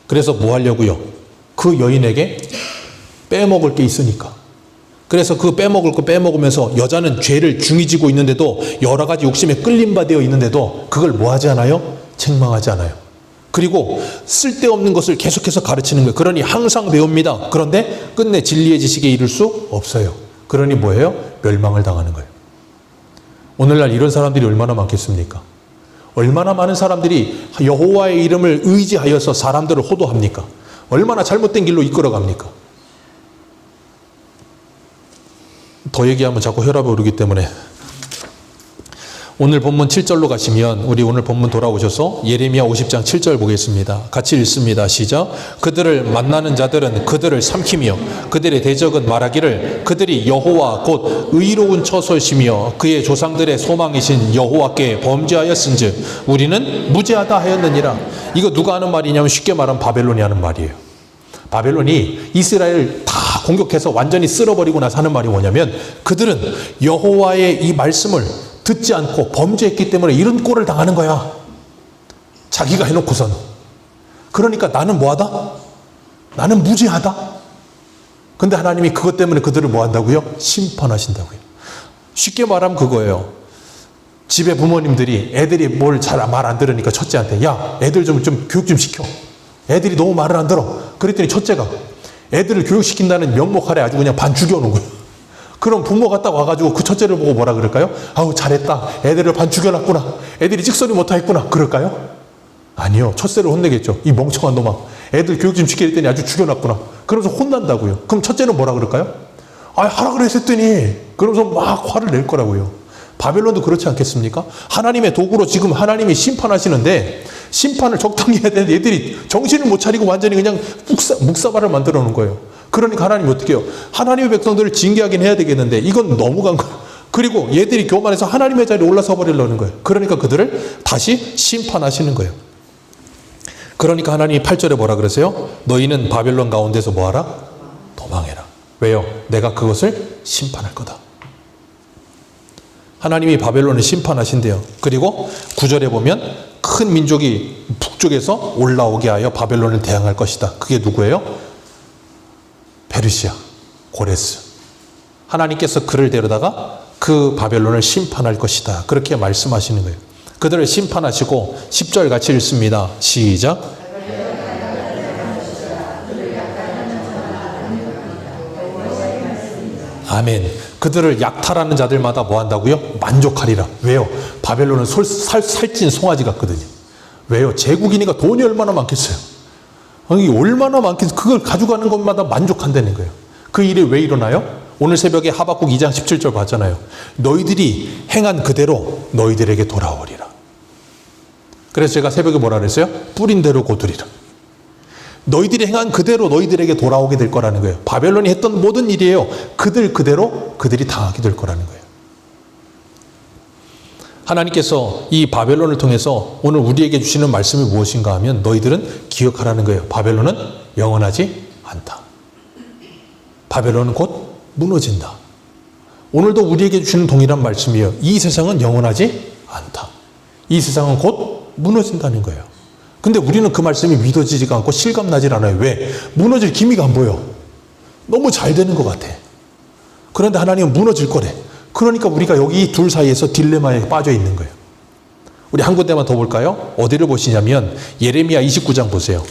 그래서 뭐 하려고요? 그 여인에게 빼먹을 게 있으니까. 그래서 그 빼먹을 거 빼먹으면서 여자는 죄를 중히 지고 있는데도 여러 가지 욕심에 끌림받아 있는데도 그걸 뭐 하지 않아요? 책망하지 않아요. 그리고 쓸데없는 것을 계속해서 가르치는 거예요. 그러니 항상 배웁니다. 그런데 끝내 진리의 지식에 이를 수 없어요. 그러니 뭐예요? 멸망을 당하는 거예요. 오늘날 이런 사람들이 얼마나 많겠습니까? 얼마나 많은 사람들이 여호와의 이름을 의지하여서 사람들을 호도합니까? 얼마나 잘못된 길로 이끌어갑니까? 더 얘기하면 자꾸 혈압이 오르기 때문에 오늘 본문 7절로 가시면 우리 오늘 본문 돌아오셔서 예레미야 50장 7절 보겠습니다. 같이 읽습니다. 시작. 그들을 만나는 자들은 그들을 삼키며 그들의 대적은 말하기를 그들이 여호와 곧 의로운 처소이시며 그의 조상들의 소망이신 여호와께 범죄하였은즉 우리는 무죄하다 하였느니라. 이거 누가 하는 말이냐면 쉽게 말하면 바벨론이 하는 말이에요. 바벨론이 이스라엘을 다 공격해서 완전히 쓸어버리고 나서 하는 말이 뭐냐면 그들은 여호와의 이 말씀을 듣지 않고 범죄했기 때문에 이런 꼴을 당하는 거야. 자기가 해놓고선. 그러니까 나는 뭐하다? 나는 무죄하다. 근데 하나님이 그것 때문에 그들을 뭐한다고요? 심판하신다고요. 쉽게 말하면 그거예요. 집에 부모님들이 애들이 뭘 잘 말 안 들으니까 첫째한테 야 애들 좀 교육 좀 시켜. 애들이 너무 말을 안 들어. 그랬더니 첫째가 애들을 교육시킨다는 명목 아래 아주 그냥 반 죽여놓은 거예요. 그럼 부모가 딱 와가지고 그 첫째를 보고 뭐라 그럴까요? 아우 잘했다. 애들을 반 죽여놨구나. 애들이 찍소리 못하겠구나. 그럴까요? 아니요. 첫째를 혼내겠죠. 이 멍청한 놈아. 애들 교육 좀 시키랬더니 아주 죽여놨구나. 그러면서 혼난다고요. 그럼 첫째는 뭐라 그럴까요? 아 하라 그랬더니 그러면서 막 화를 낼 거라고요. 바벨론도 그렇지 않겠습니까? 하나님의 도구로 지금 하나님이 심판하시는데 심판을 적당히 해야 되는데 얘들이 정신을 못 차리고 완전히 그냥 묵사발을 만들어 놓은 거예요. 그러니까 하나님이 어떻게 해요? 하나님의 백성들을 징계하긴 해야 되겠는데 이건 너무 간 거예요. 그리고 얘들이 교만해서 하나님의 자리에 올라서 버리려는 거예요. 그러니까 그들을 다시 심판하시는 거예요. 그러니까 하나님이 8절에 뭐라 그러세요? 너희는 바벨론 가운데서 뭐하라? 도망해라. 왜요? 내가 그것을 심판할 거다. 하나님이 바벨론을 심판하신대요. 그리고 9절에 보면 큰 민족이 북쪽에서 올라오게 하여 바벨론을 대항할 것이다. 그게 누구예요? 페르시아, 고레스. 하나님께서 그를 데려다가 그 바벨론을 심판할 것이다. 그렇게 말씀하시는 거예요. 그들을 심판하시고 10절 같이 읽습니다. 시작. 아멘. 그들을 약탈하는 자들마다 뭐 한다고요? 만족하리라. 왜요? 바벨론은 살찐 송아지 같거든요. 왜요? 제국이니까 돈이 얼마나 많겠어요. 아니, 얼마나 많겠어요. 그걸 가져가는 것마다 만족한다는 거예요. 그 일이 왜 일어나요? 오늘 새벽에 하박국 2장 17절 봤잖아요. 너희들이 행한 그대로 너희들에게 돌아오리라. 그래서 제가 새벽에 뭐라 그랬어요? 뿌린 대로 거두리라. 너희들이 행한 그대로 너희들에게 돌아오게 될 거라는 거예요. 바벨론이 했던 모든 일이에요. 그대로 그들이 당하게 될 거라는 거예요. 하나님께서 이 바벨론을 통해서 오늘 우리에게 주시는 말씀이 무엇인가 하면 너희들은 기억하라는 거예요. 바벨론은 영원하지 않다. 바벨론은 곧 무너진다. 오늘도 우리에게 주시는 동일한 말씀이에요. 이 세상은 영원하지 않다. 이 세상은 곧 무너진다는 거예요. 근데 우리는 그 말씀이 믿어지지가 않고 실감나질 않아요. 왜? 무너질 기미가 안 보여. 너무 잘 되는 것 같아. 그런데 하나님은 무너질 거래. 그러니까 우리가 여기 둘 사이에서 딜레마에 빠져 있는 거예요. 우리 한 군데만 더 볼까요? 어디를 보시냐면 예레미야 29장 보세요.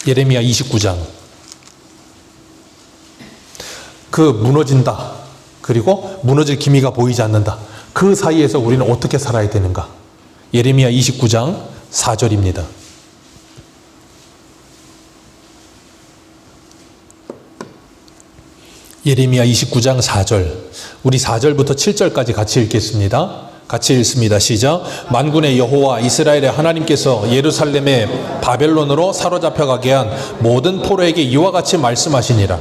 예레미야 29장. 그 무너진다. 그리고 무너질 기미가 보이지 않는다. 그 사이에서 우리는 어떻게 살아야 되는가? 예레미야 29장 4절입니다. 예레미야 29장 4절. 우리 4절부터 7절까지 같이 읽겠습니다. 같이 읽습니다. 시작. 만군의 여호와 이스라엘의 하나님께서 예루살렘에 바벨론으로 사로잡혀가게 한 모든 포로에게 이와 같이 말씀하시니라.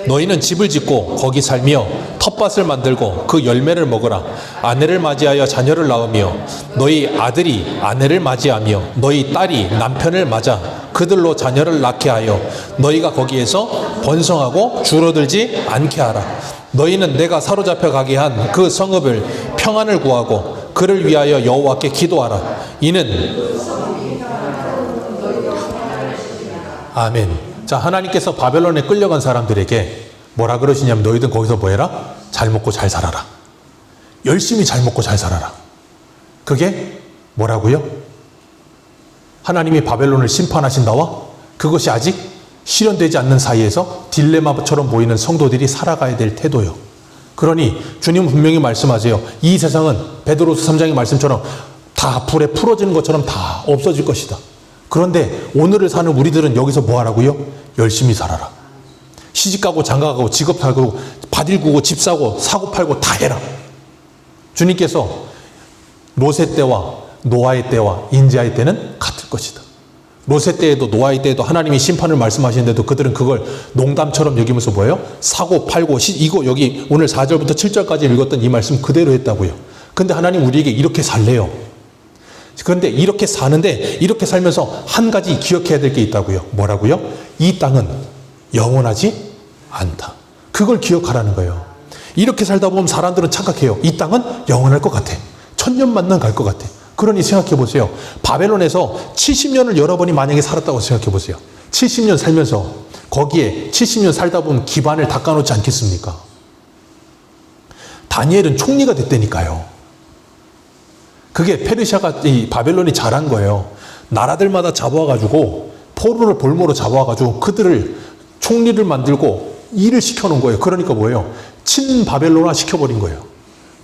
너희는 집을 짓고 거기 살며 텃밭을 만들고 그 열매를 먹으라. 아내를 맞이하여 자녀를 낳으며 너희 아들이 아내를 맞이하며 너희 딸이 남편을 맞아 그들로 자녀를 낳게 하여 너희가 거기에서 번성하고 줄어들지 않게 하라. 너희는 내가 사로잡혀 가게 한 그 성읍을 평안을 구하고 그를 위하여 여호와께 기도하라. 이는 아멘. 자, 하나님께서 바벨론에 끌려간 사람들에게 뭐라 그러시냐면 너희들 거기서 뭐 해라? 잘 먹고 잘 살아라. 열심히 잘 먹고 잘 살아라. 그게 뭐라고요? 하나님이 바벨론을 심판하신다와 그것이 아직 실현되지 않는 사이에서 딜레마처럼 보이는 성도들이 살아가야 될 태도요. 그러니 주님은 분명히 말씀하세요. 이 세상은 베드로서 3장의 말씀처럼 다 불에 풀어지는 것처럼 다 없어질 것이다. 그런데 오늘을 사는 우리들은 여기서 뭐 하라고요? 열심히 살아라. 시집가고 장가가고 직업 살고 밭 일구고 집 사고 사고 팔고 다 해라. 주님께서 롯의 때와 노아의 때와 인자의 때는 같을 것이다. 롯의 때에도 노아의 때에도 하나님이 심판을 말씀하시는데도 그들은 그걸 농담처럼 여기면서 뭐예요? 사고 팔고 이거 여기 오늘 4절부터 7절까지 읽었던 이 말씀 그대로 했다고요. 근데 하나님 우리에게 이렇게 살래요. 그런데 이렇게 사는데 이렇게 살면서 한 가지 기억해야 될 게 있다고요. 뭐라고요? 이 땅은 영원하지 않다. 그걸 기억하라는 거예요. 이렇게 살다 보면 사람들은 착각해요. 이 땅은 영원할 것 같아. 천년만년 갈 것 같아. 그러니 생각해 보세요. 바벨론에서 70년을 여러분이 만약에 살았다고 생각해 보세요. 70년 살면서 거기에 70년 살다 보면 기반을 닦아놓지 않겠습니까? 다니엘은 총리가 됐다니까요. 그게 페르시아가 이 바벨론이 잘한 거예요. 나라들마다 잡아와가지고 포로를 볼모로 잡아와가지고 그들을 총리를 만들고 일을 시켜놓은 거예요. 그러니까 뭐예요? 친바벨론화 시켜버린 거예요.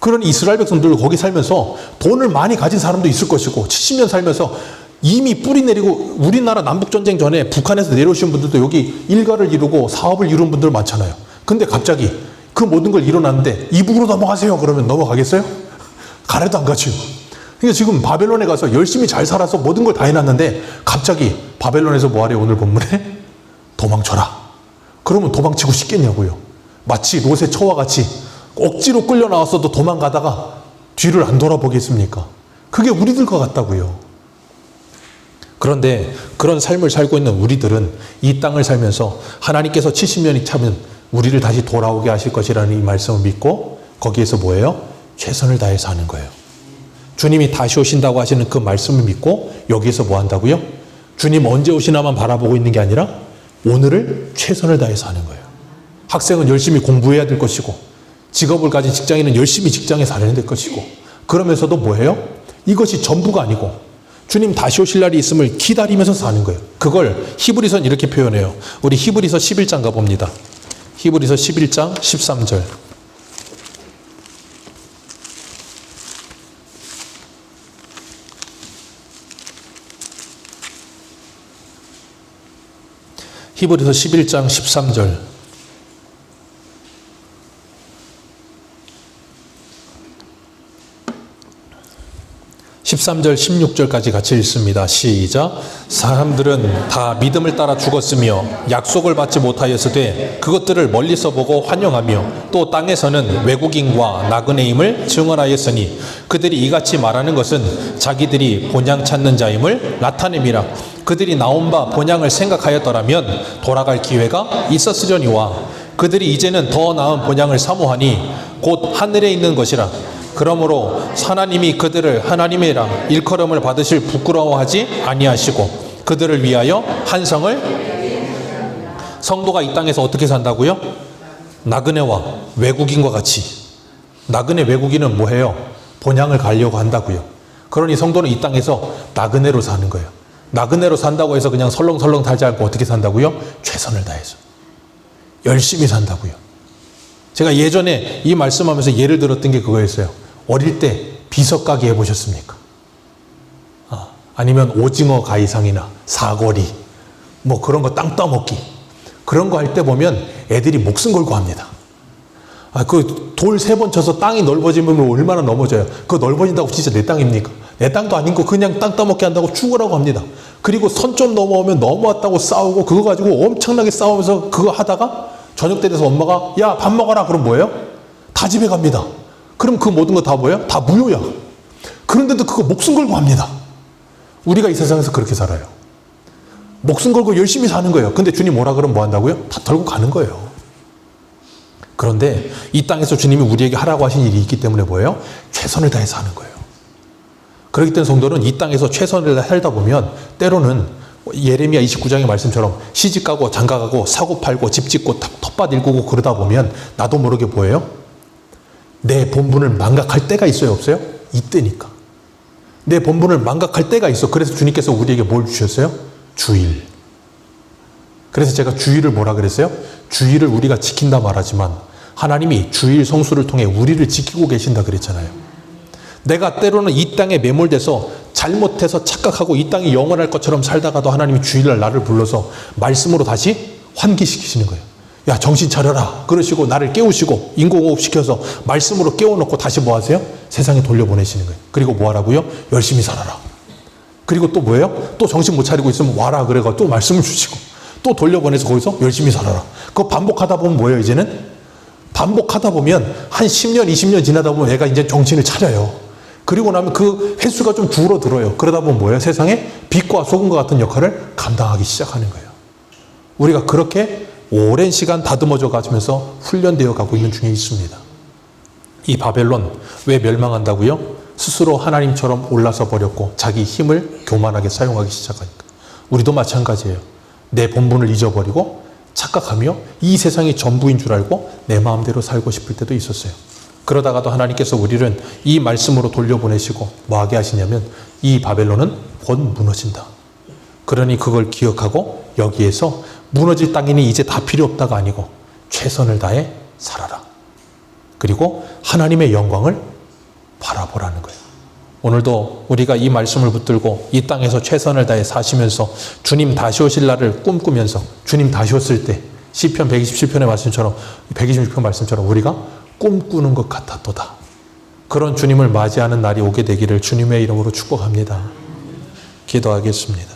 그러니 이스라엘 백성들도 거기 살면서 돈을 많이 가진 사람도 있을 것이고 70년 살면서 이미 뿌리 내리고 우리나라 남북전쟁 전에 북한에서 내려오신 분들도 여기 일가를 이루고 사업을 이룬 분들 많잖아요. 근데 갑자기 그 모든 걸 이뤄놨는데 이북으로 넘어가세요. 그러면 넘어가겠어요? 가래도 안 가죠. 그러니까 지금 바벨론에 가서 열심히 잘 살아서 모든 걸 다 해놨는데 갑자기 바벨론에서 뭐 하래요? 오늘 본문에? 도망쳐라. 그러면 도망치고 싶겠냐고요. 마치 롯의 처와 같이 억지로 끌려 나왔어도 도망가다가 뒤를 안 돌아보겠습니까? 그게 우리들과 같다고요. 그런데 그런 삶을 살고 있는 우리들은 이 땅을 살면서 하나님께서 70년이 차면 우리를 다시 돌아오게 하실 것이라는 이 말씀을 믿고 거기에서 뭐예요? 최선을 다해서 하는 거예요. 주님이 다시 오신다고 하시는 그 말씀을 믿고 여기에서 뭐 한다고요? 주님 언제 오시나만 바라보고 있는 게 아니라 오늘을 최선을 다해서 하는 거예요. 학생은 열심히 공부해야 될 것이고 직업을 가진 직장인은 열심히 직장에 살아야 될 것이고 그러면서도 뭐예요? 이것이 전부가 아니고 주님 다시 오실 날이 있음을 기다리면서 사는 거예요. 그걸 히브리서는 이렇게 표현해요. 우리 히브리서 11장 가봅니다. 히브리서 11장 13절. 히브리서 11장 13절. 13절 16절까지 같이 읽습니다. 시작. 사람들은 다 믿음을 따라 죽었으며 약속을 받지 못하였으되 그것들을 멀리서 보고 환영하며 또 땅에서는 외국인과 나그네임을 증언하였으니 그들이 이같이 말하는 것은 자기들이 본향 찾는 자임을 나타냄이라. 그들이 나온 바 본향을 생각하였더라면 돌아갈 기회가 있었으려니와 그들이 이제는 더 나은 본향을 사모하니 곧 하늘에 있는 것이라. 그러므로 하나님이 그들을 하나님이라 일컬음을 받으실 부끄러워하지 아니하시고 그들을 위하여 한성을. 성도가 이 땅에서 어떻게 산다고요? 나그네와 외국인과 같이. 나그네 외국인은 뭐해요? 본향을 가려고 한다고요. 그러니 성도는 이 땅에서 나그네로 사는 거예요. 나그네로 산다고 해서 그냥 설렁설렁 살지 않고 어떻게 산다고요? 최선을 다해서 열심히 산다고요. 제가 예전에 이 말씀하면서 예를 들었던 게 그거였어요. 어릴 때 비석 가게 해보셨습니까? 아니면 오징어 가이상이나 사거리 뭐 그런 거 땅 따먹기 그런 거 할 때 보면 애들이 목숨 걸고 합니다. 그 돌 3번 쳐서 땅이 넓어지면 얼마나 넘어져요. 그거 넓어진다고 진짜 내 땅입니까? 내 땅도 아닌 거 그냥 땅 따먹게 한다고 죽으라고 합니다. 그리고 선 좀 넘어오면 넘어왔다고 싸우고 그거 가지고 엄청나게 싸우면서 그거 하다가 저녁 때 돼서 엄마가 야 밥 먹어라 그럼 뭐예요? 다 집에 갑니다. 그럼 그 모든 거 다 뭐예요? 다 무효야. 그런데도 그거 목숨 걸고 합니다. 우리가 이 세상에서 그렇게 살아요. 목숨 걸고 열심히 사는 거예요. 근데 주님 뭐라 그러면 뭐 한다고요? 다 털고 가는 거예요. 그런데 이 땅에서 주님이 우리에게 하라고 하신 일이 있기 때문에 뭐예요? 최선을 다해서 하는 거예요. 그렇기 때문에 성도는 이 땅에서 최선을 살다 보면 때로는 예레미야 29장의 말씀처럼 시집가고 장가가고 사고 팔고 집 짓고 텃밭 일구고 그러다 보면 나도 모르게 뭐예요? 내 본분을 망각할 때가 있어요, 없어요? 이때니까. 내 본분을 망각할 때가 있어. 그래서 주님께서 우리에게 뭘 주셨어요? 주일. 그래서 제가 주일을 뭐라 그랬어요? 주일을 우리가 지킨다 말하지만 하나님이 주일 성수를 통해 우리를 지키고 계신다 그랬잖아요. 내가 때로는 이 땅에 매몰돼서 잘못해서 착각하고 이 땅이 영원할 것처럼 살다가도 하나님이 주일날 나를 불러서 말씀으로 다시 환기시키시는 거예요. 야, 정신 차려라. 그러시고 나를 깨우시고 인공호흡 시켜서 말씀으로 깨워놓고 다시 뭐 하세요? 세상에 돌려보내시는 거예요. 그리고 뭐 하라고요? 열심히 살아라. 그리고 또 뭐예요? 또 정신 못 차리고 있으면 와라 그래가 또 말씀을 주시고 또 돌려보내서 거기서 열심히 살아라. 그거 반복하다 보면 뭐예요, 이제는? 반복하다 보면 한 10년, 20년 지나다 보면 얘가 이제 정신을 차려요. 그리고 나면 그 횟수가 좀 줄어들어요. 그러다 보면 뭐예요? 세상에 빛과 소금과 같은 역할을 감당하기 시작하는 거예요. 우리가 그렇게 오랜 시간 다듬어져 가면서 훈련되어 가고 있는 중에 있습니다. 이 바벨론 왜 멸망한다고요? 스스로 하나님처럼 올라서 버렸고 자기 힘을 교만하게 사용하기 시작하니까. 우리도 마찬가지예요. 내 본분을 잊어버리고 착각하며 이 세상이 전부인 줄 알고 내 마음대로 살고 싶을 때도 있었어요. 그러다가도 하나님께서 우리를 이 말씀으로 돌려보내시고 뭐 하게 하시냐면 이 바벨론은 곧 무너진다. 그러니 그걸 기억하고 여기에서 무너질 땅이니 이제 다 필요 없다가 아니고 최선을 다해 살아라. 그리고 하나님의 영광을 바라보라는 거예요. 오늘도 우리가 이 말씀을 붙들고 이 땅에서 최선을 다해 사시면서 주님 다시 오실 날을 꿈꾸면서 주님 다시 오실 때 시편 127편의 말씀처럼 126편 말씀처럼 우리가 꿈꾸는 것 같았도다. 그런 주님을 맞이하는 날이 오게 되기를 주님의 이름으로 축복합니다. 기도하겠습니다.